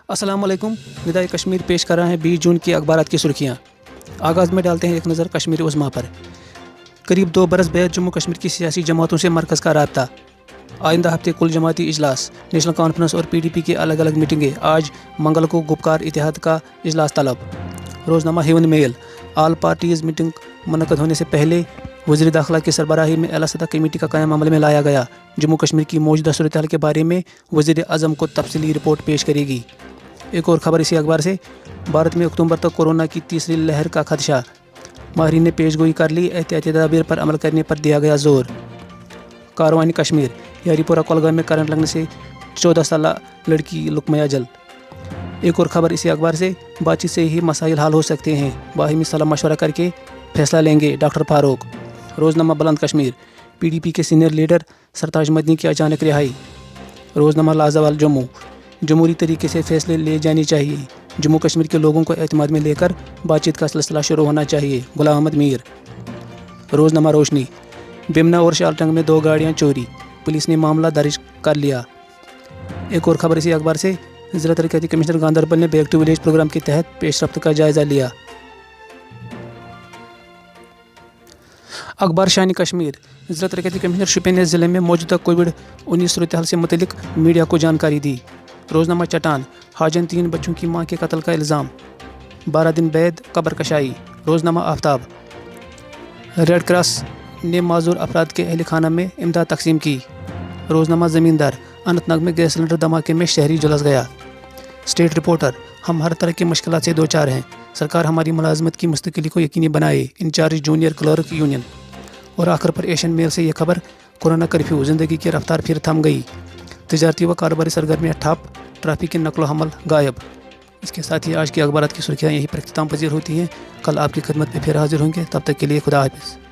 अस्सलाम वालेकुम। निदाए कश्मीर पेश कर रहे हैं 20 जून की अखबारात की सुर्खियाँ। आगाज़ में डालते हैं एक नज़र कश्मीर उज़्मा पर। करीब 2 बरस बाद जम्मू कश्मीर की सियासी जमातों से मरकज़ का राब्ता। आइंदा हफ्ते कुल जमाती इजलास, नेशनल कॉन्फ्रेंस और PDP की अलग अलग मीटिंगें। आज मंगल को गुपकार इतिहाद का इजलास तलब। रोज़नामा हेवन मेल। आल पार्टीज़ मीटिंग मुनक़द होने से पहले वज़ीर दाखिला की सरबराही में आला सतह कमेटी का क़याम अमल में लाया गया। जम्मू कश्मीर की मौजूदा सूरत हाल के बारे में वज़ीर आज़म को तफसीली रिपोर्ट पेश करेगी। एक और ख़बर इसी अखबार से। भारत में अक्टूबर तक कोरोना की तीसरी लहर का खदशा। माहिरीन ने पेशगोई कर ली, एहतियाती तदाबीर पर अमल करने पर दिया गया जोर। कारवानी कश्मीर। यारीपोरा कोलगाम में करंट लगने से 14 साल लड़की लुकमया जल। एक और ख़बर इसी अखबार से। बातचीत से ही मसाइल हल हो सकते हैं, बाहिमी सलाह मशवरा करके फैसला लेंगे डॉक्टर फारूक। रोज़नामा बुलंद कश्मीर। PDP के सीनियर लीडर सरताज मदनी की अचानक रिहाई। रोज़नामा लाजवाल जम्मू। जमहूरी तरीके से फैसले ले जाने चाहिए, जम्मू कश्मीर के लोगों को एतमाद में लेकर बातचीत का सिलसिला शुरू होना चाहिए, गुलाम अहमद मीर। रोज़नामा रोशनी। बिमना और शालटंग में 2 गाड़ियाँ चोरी, पुलिस ने मामला दर्ज कर लिया। एक और ख़बर इसी अखबार से। ज़िला तरक्याती कमिश्नर गांधरबल ने बैक टू विलेज प्रोग्राम के तहत पेशरफ्त का जायज़ा लिया। अखबार शानी कश्मीर। ज़िला तरक्याती कमिश्नर शुपिन ने ज़िले में मौजूदा कोविड-19 सूरत हाल से मुतलिक मीडिया को जानकारी दी। रोज़नामा चट्टान। हाजन 3 बच्चों की मां के कत्ल का इल्ज़ाम, 12 दिन बाद कब्र कशाई। रोज़नामा आफ्ताब। रेड क्रॉस ने माजूर अफराद के अहल खाना में इमदाद तकसीम की। रोज़नामा ज़मींदार। अनंतनाग में गैस सिलेंडर धमाके में शहरी झुलस गया। State reporter. हम हर तरह की मुश्किलात से 2-4 हैं, सरकार हमारी मुलाजमत की मुस्तकिली को यकीनी बनाए, इंचार्ज जूनियर क्लर्क यूनियन। और आखिर पर एशियन मेल से यह खबर। कोरोना कर्फ्यू, ज़िंदगी की रफ्तार फिर थम गई, तजारती व कारोबारी सरगर्मियाँ ठप, ट्रैफिक की नकलो हमल गायब। इसके साथ ही आज की अखबारात की सुर्खियाँ यहीं पर इख्तिताम पजीर होती हैं। कल आपकी खिदमत में फिर हाजिर होंगे, तब तक के लिए खुदा हाफिज़।